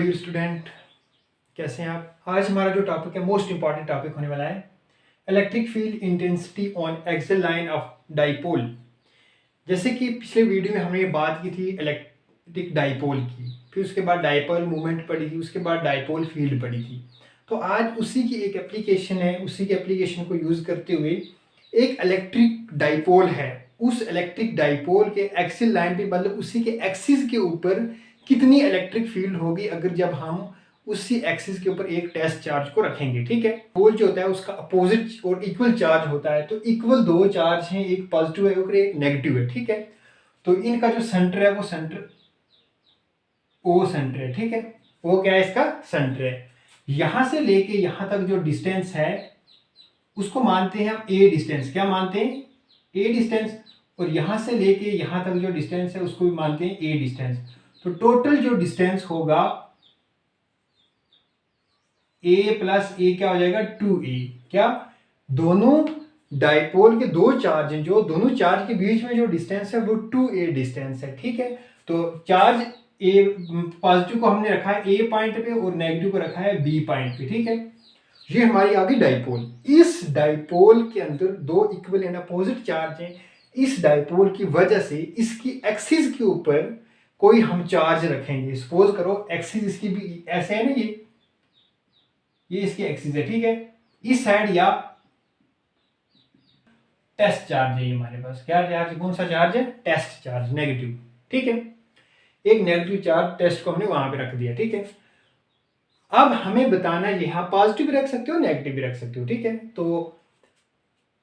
Dear student, कैसे हैं आप। आज हमारा जो टॉपिक है मोस्ट इंपॉर्टेंट टॉपिक होने वाला है electric field intensity on axial line of dipole. जैसे कि पिछले वीडियो में हमने बात की थी इलेक्ट्रिक डाइपोल की, फिर उसके बाद डाइपोल मूवमेंट पढ़ी थी, उसके बाद डाइपोल फील्ड पढ़ी थी। तो आज उसी की एक एप्लीकेशन है, उसी के एप्लीकेशन को यूज़ करते हुए एक इलेक्ट्रिक डाइपोल है, उस इलेक्ट्रिक डाइपोल के एक्सियल लाइन पे मतलब उसी के एक्सिस के ऊपर कितनी इलेक्ट्रिक फील्ड होगी अगर जब हम उसी एक्सिस के ऊपर एक टेस्ट चार्ज को रखेंगे। ठीक है, पोल जो होता है उसका अपोजिट और इक्वल चार्ज होता है, तो इक्वल दो चार्ज हैं, एक पॉजिटिव है और एक नेगेटिव है। ठीक है, तो इनका जो सेंटर है वो सेंटर ओ सेंटर है। ठीक है, वो क्या है, इसका सेंटर है। यहां से लेके यहां तक जो डिस्टेंस है उसको मानते हैं हम ए डिस्टेंस। क्या मानते हैं, ए डिस्टेंस। और यहां से लेके यहां तक जो डिस्टेंस है उसको भी मानते हैं ए डिस्टेंस। तो टोटल जो डिस्टेंस होगा ए प्लस ए क्या हो जाएगा, 2a। क्या, दोनों डाइपोल के दो चार्ज हैं, जो दोनों चार्ज के बीच में जो डिस्टेंस है वो 2a डिस्टेंस है। ठीक है, तो चार्ज ए पॉजिटिव को हमने रखा है ए पॉइंट पे और नेगेटिव को रखा है बी पॉइंट पे। ठीक है, ये हमारी आ गई डाइपोल। इस डाइपोल के अंदर दो इक्वल एंड अपोजिट चार्ज हैं। इस डाइपोल की वजह से इसकी एक्सिस के ऊपर कोई हम चार्ज रखेंगे। सपोज करो एक्सिस इसकी भी ऐसे है ना, ये इसकी एक्सिस है। ठीक है, इस साइड या टेस्ट चार्ज है, ये हमारे पास क्या चार्ज, कौन सा चार्ज है, टेस्ट चार्ज, नेगेटिव। ठीक है, एक नेगेटिव चार्ज टेस्ट को हमने वहां पे रख दिया। ठीक है, अब हमें बताना है, यहां पॉजिटिव भी रख सकते हो, नेगेटिव भी रख सकते हो। ठीक है, तो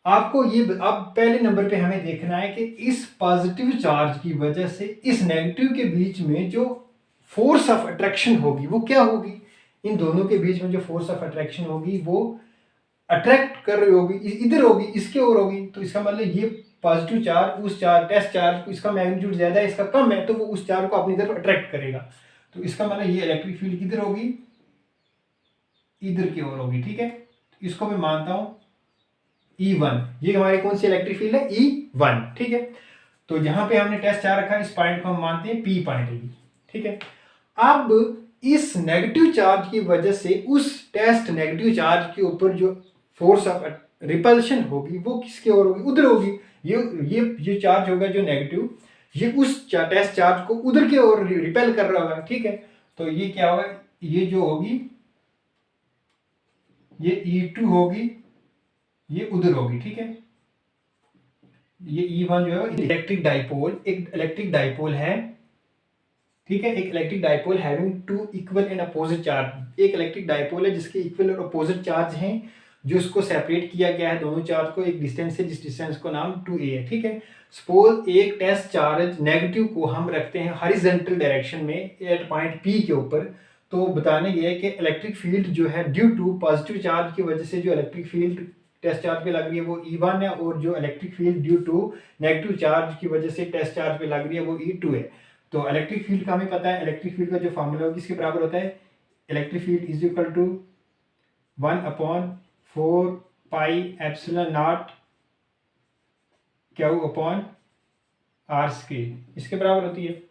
आपको ये अब पहले नंबर पे हमें देखना है कि इस पॉजिटिव चार्ज की वजह से इस नेगेटिव के बीच में जो फोर्स ऑफ अट्रैक्शन होगी वो क्या होगी। इन दोनों के बीच में जो फोर्स ऑफ अट्रैक्शन होगी वो अट्रैक्ट कर रही होगी, इधर होगी, इसके ओर होगी। तो इसका मतलब ये पॉजिटिव चार्ज उस चार्ज टेस्ट चार्ज, इसका मैग्नीट्यूड ज्यादा है, इसका कम है, तो वो उस चार्ज को अपनी तरफ अट्रैक्ट करेगा। तो इसका मतलब ये इलेक्ट्रिक फील्ड किधर होगी, इधर की ओर होगी। ठीक है, इसको मैं मानता हूं E1। ये हमारी कौन सी इलेक्ट्रिक फील्ड है, E1। ठीक है, तो जहां पे हमने टेस्ट चार्ज रखा है इस पॉइंट को हम मानते हैं P पॉइंट है। ठीक है, अब इस नेगेटिव चार्ज की वजह से उस टेस्ट नेगेटिव चार्ज के ऊपर जो फोर्स ऑफ रिपल्शन होगी वो किसके ओर होगी, उधर होगी। ये चार्ज होगा जो नेगेटिव, ये उस टेस्ट चार्ज को उधर के ओर रिपेल कर रहा होगा। ठीक है, तो ये क्या होगा, ये जो होगी ये E2 होगी, ये उधर होगी। ठीक है, ये E1 जो है इलेक्ट्रिक डाइपोल, एक इलेक्ट्रिक डाइपोल है। ठीक है, एक electric dipole having two equal and opposite charge. एक इलेक्ट्रिक डाइपोल है जिसके इक्वल और अपोजिट चार्ज हैं, जो इसको सेपरेट किया गया है दोनों चार्ज को एक डिस्टेंस है, जिस डिस्टेंस को नाम 2a है। ठीक है, सपोज एक टेस्ट चार्ज नेगेटिव को हम रखते हैं हॉरिजॉन्टल डायरेक्शन में एट पॉइंट P के ऊपर। तो बताने गया है कि इलेक्ट्रिक फील्ड जो है ड्यू टू पॉजिटिव चार्ज की वजह से जो इलेक्ट्रिक फील्ड टेस्ट चार्ज पे लग रही है वो E1 है, और जो electric field due to negative charge की वजह से टेस्ट चार्ज पे लग रही है वो E2 है। तो इलेक्ट्रिक फील्ड का हमें पता है, इलेक्ट्रिक फील्ड का जो फॉर्मूला होगा किसके बराबर होता है, electric field is equal to 1/4 pi epsilon naught q upon r square, इसके बराबर होती है।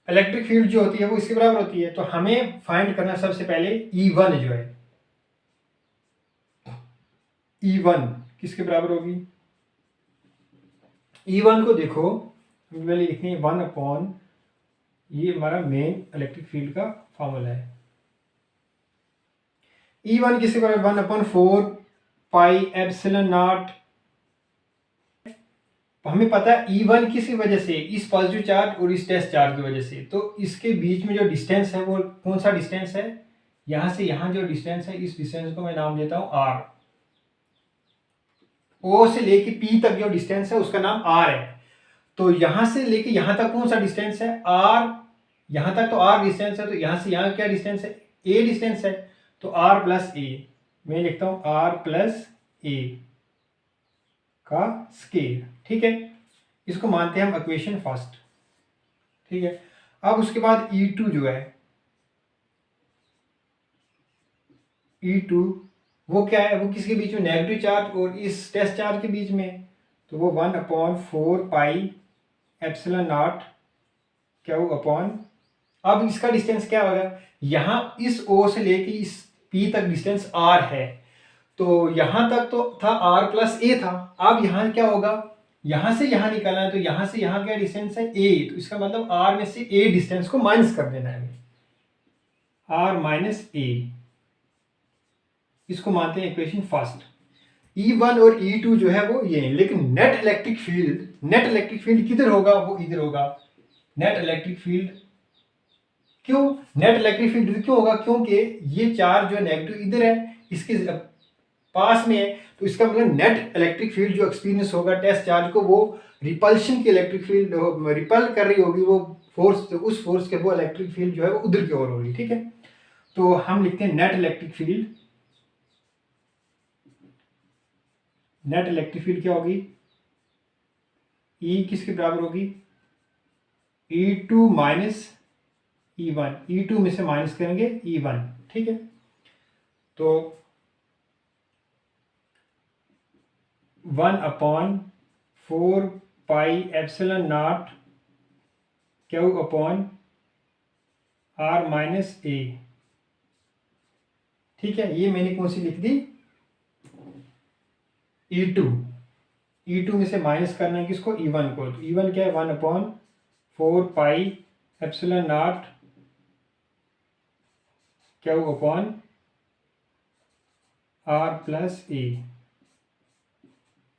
इलेक्ट्रिक फील्ड जो होती है वो इसके बराबर होती है। तो हमें फाइंड करना सबसे पहले E1 जो है, E1 किसके बराबर होगी। E1 को देखो, पहले लिखनी है 1/, ये हमारा मेन इलेक्ट्रिक फील्ड का फॉर्मूला है। E1 किसके बराबर, 1/4 पाई एप्सिलॉन नॉट। हमें पता है E1 किसी वजह से, इस पॉजिटिव चार्ज और इस टेस्ट चार्ज की वजह से। तो इसके बीच में जो डिस्टेंस है वो कौन सा डिस्टेंस है, यहां से यहां जो डिस्टेंस है, इस डिस्टेंस को मैं नाम देता हूं R। O से लेके P तक जो डिस्टेंस है उसका नाम R है। तो यहां से लेके यहां तक कौन सा डिस्टेंस है, R। यहां तक तो R डिस्टेंस है, तो यहां से यहां क्या डिस्टेंस है, A डिस्टेंस है। तो R प्लस A, मैं लिखता हूं R प्लस A का स्केयर। ठीक है, इसको मानते हैं हम इक्वेशन फर्स्ट। ठीक है, अब उसके बाद E2 जो है, E2 वो क्या है, वो किसके बीच में, नेगेटिव चार्ज और इस टेस्ट चार्ज के बीच में। तो वो 1/4 pi epsilon naught q upon अब इसका डिस्टेंस क्या होगा, यहाँ इस O से लेके इस P तक डिस्टेंस R है, तो यहाँ तक तो था R प्लस A था। अब यहाँ क्या होगा, यहाँ से यहाँ निकालना है, तो यहाँ से यहाँ क्या डिस्टेंस है A, तो इसका मतलब R में से A डिस्टेंस को माइनस कर देना है, R माइनस A, इसको मानते हैं इक्वेशन फर्स्ट। E1 और E2 जो है वो ये है, लेकिन नेट इलेक्ट्रिक फील्ड किधर होगा, वो इधर होगा। नेट इलेक्ट्रिक फील्ड क्यों, नेट इलेक्ट्रिक फील्ड क्यों होगा, क्योंकि ये चार्ज जो नेगेटिव इधर है, इसके पास में है, तो इसका मतलब नेट इलेक्ट्रिक फील्ड जो एक्सपीरियंस होगा टेस्ट चार्ज को, वो रिपल्शन की इलेक्ट्रिक फील्ड रिपल कर रही होगी, वो फोर्स, तो उस फोर्स के वो इलेक्ट्रिक फील्ड जो है वो उधर की ओर होगी। ठीक है, तो हम लिखते हैं net electric field. Net electric field क्या होगी, E किसके बराबर होगी, E2 माइनस E1, E2 में से माइनस करेंगे E1। ठीक है, तो 1/4 pi epsilon not Q upon R minus A। ठीक है, ये मैंने कौन सी लिख दी, E2 में से माइनस करना है किसको, E1 को, तो E1 क्या है 1/4 pi epsilon not Q upon R plus A।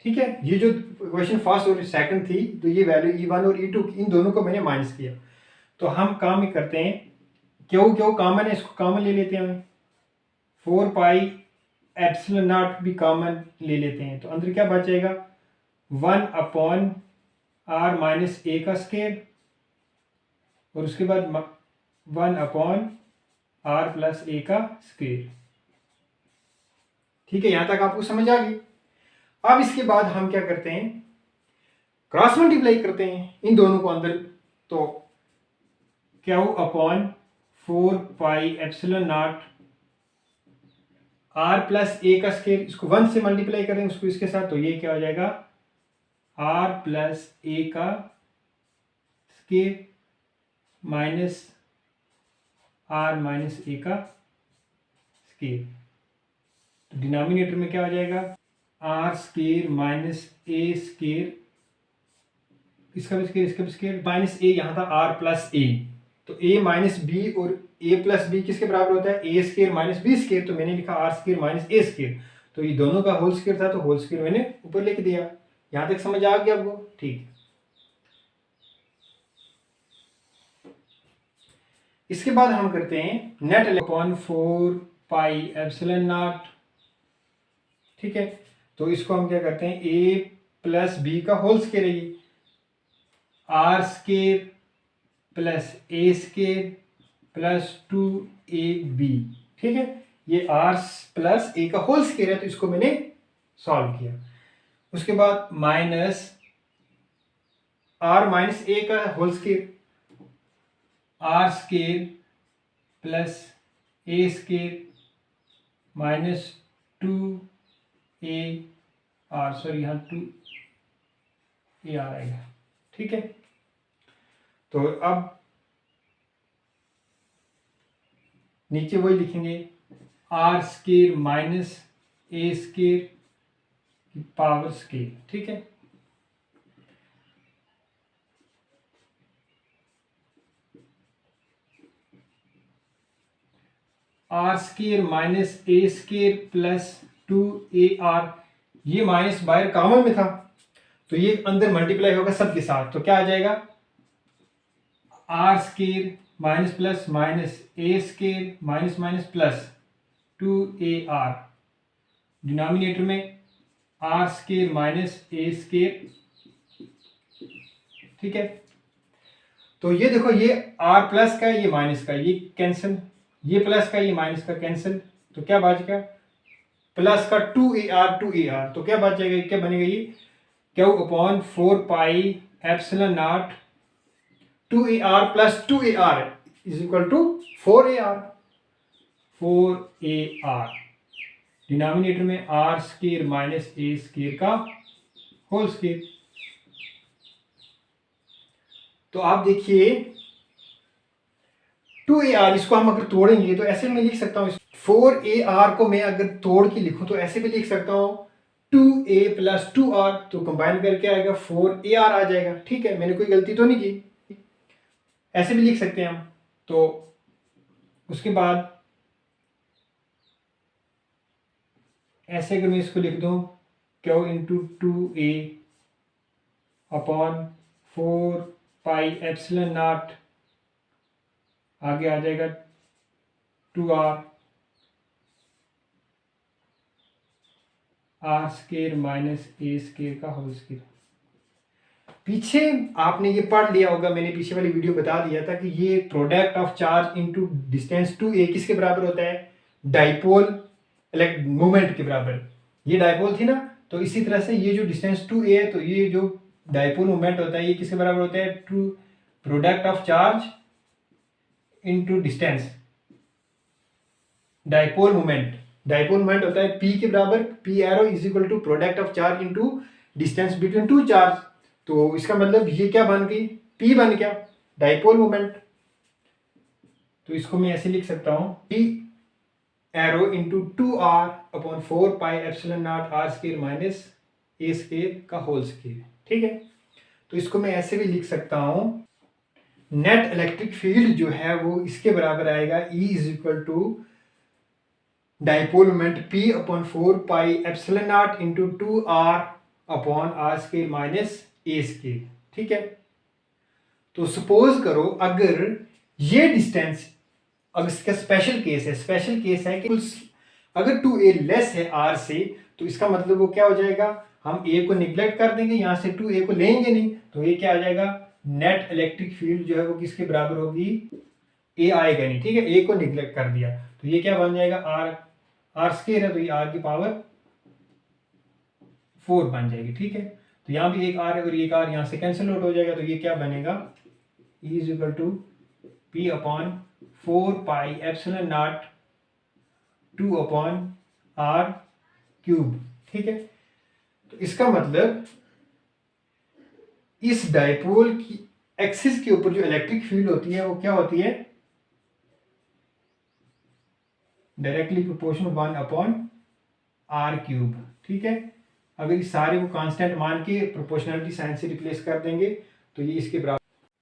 ठीक है, ये जो क्वेश्चन फर्स्ट और सेकंड थी, तो ये वैल्यू E1 और E2 इन दोनों को मैंने माइनस किया। तो हम काम करते हैं, क्यों कॉमन है, इसको कॉमन ले लेते हैं, 4 पाई एप्सिलॉन नॉट भी कॉमन ले लेते हैं, तो अंदर क्या बच जाएगा 1/R माइनस A का स्क्वायर, और उसके बाद 1/R प्लस A का स्क्वायर। ठीक है, यहां तक आपको समझ आ गई। अब इसके बाद हम क्या करते हैं, क्रॉस मल्टीप्लाई करते हैं इन दोनों को अंदर, तो Q upon 4 pi epsilon not R plus A का स्क्वायर, इसको 1 से मल्टीप्लाई करें उसको इसके साथ, तो ये क्या हो जाएगा R प्लस A का square minus R minus A का स्क्वायर, तो डिनोमिनेटर में क्या हो जाएगा R square minus A square, इसका भी स्क्वायर इसका भी स्क्वायर, माइनस A, यहाँ था R प्लस A, तो A माइनस B और A प्लस B किसके बराबर होता है, A square minus B square, तो मैंने लिखा R square minus A square, तो ये दोनों का होल स्क्वायर था, तो होल स्क्वायर मैंने ऊपर लिख दिया। यहाँ तक समझ आ गया आपको, ठीक। इसके बाद हम करते हैं net upon 4 pi epsilon naught. ठीक है, तो इसको हम क्या करते हैं, A प्लस B का होल स्क्वायर है, R square plus A square plus 2AB। ठीक है, ये R प्लस A का होल स्क्वायर है, तो इसको मैंने सॉल्व किया। उसके बाद माइनस R माइनस A का whole square, R square plus A square minus 2AR, sorry यहाँ 2AR आएगा। ठीक है, तो अब नीचे वही लिखेंगे, R square minus A square की पावर स्क्वायर। ठीक है, R square minus A square plus 2AR, ये माइनस बाहर कॉमन में था, तो ये अंदर मल्टीप्लाई होगा सबके साथ, तो क्या आ जाएगा R square minus plus minus A square minus minus plus 2AR, denominator में R square minus A square. ठीक है, तो ये देखो, ये R प्लस का ये माइनस का ये कैंसिल, ये प्लस का ये माइनस का कैंसिल, तो क्या बचेगा प्लस का 2AR, तो क्या बच जाएगा, क्या बनेगा ये Q upon 4 pi epsilon naught 2AR plus 2AR is equal to 4AR। Denominator में R square minus A square का होल स्क्वायर। तो आप देखिए 2AR, इसको हम अगर तोड़ेंगे तो ऐसे मैं लिख सकता हूँ, 4AR को मैं अगर तोड़ के लिखूं तो ऐसे भी लिख सकता हूँ 2A प्लस 2R, तो कंबाइन करके आएगा 4AR आ जाएगा। ठीक है, मैंने कोई गलती तो नहीं की, ऐसे भी लिख सकते हैं हम। तो उसके बाद ऐसे अगर मैं इसको लिख दूं Q into 2A upon 4 pi epsilon naught, आगे आ जाएगा 2R r square minus a square का होल स्केयर। पीछे आपने ये पढ़ लिया होगा, मैंने पीछे वाली वीडियो बता दिया था कि ये product of charge into distance 2A किसके बराबर होता है, डाइपोल मोमेंट के बराबर। ये डाइपोल थी ना, तो इसी तरह से ये जो डिस्टेंस 2A है, तो ये जो डाइपोल मोमेंट होता है ये किसके बराबर होता है, to product of charge into distance dipole moment. Dipole moment होता है P के बराबर, P arrow is equal to product of charge into distance between two charge. तो इसका मतलब ये क्या बन गई, P बन गया डाइपोल मोमेंट। तो इसको मैं ऐसे लिख सकता हूं P arrow into 2R upon 4 pi epsilon naught R square minus a square का होल स्केयर। ठीक है, तो इसको मैं ऐसे भी लिख सकता हूं, नेट इलेक्ट्रिक फील्ड जो है वो इसके बराबर आएगा E is equal to dipole moment P upon 4 pi epsilon naught into 2R upon R square minus a square. ठीक है, तो सपोज करो अगर ये डिस्टेंस, अब इसका स्पेशल केस है, स्पेशल केस है कि अगर 2A लेस है R से, तो इसका मतलब वो क्या हो जाएगा, हम A को निग्लेक्ट कर देंगे, यहाँ से 2A को लेंगे नहीं, तो ये क्या आ जाएगा, नेट इलेक्ट्रिक फील्ड जो है वो किसके बराबर होगी, A आएगा नहीं। ठीक है, A को निग्लेक्ट कर दिया, तो ये क्या बन जाएगा, R स्केयर है, तो ये R की पावर 4 बन जाएगी। ठीक है, तो यहाँ भी एक R है और एक R यहाँ से कैंसिल आउट हो जाएगा, तो ये क्या बनेगा, E is equal to P upon 4 pi epsilon naught 2 upon R cube. ठीक है, तो इसका मतलब इस डाइपोल की एक्सिस के ऊपर जो इलेक्ट्रिक फील्ड होती है वो क्या होती है, directly proportional 1 upon R cube. ठीक है, अगर इस सारे को कांस्टेंट मान के प्रोपोर्शनलिटी साइन से रिप्लेस कर देंगे तो ये इसके बराबर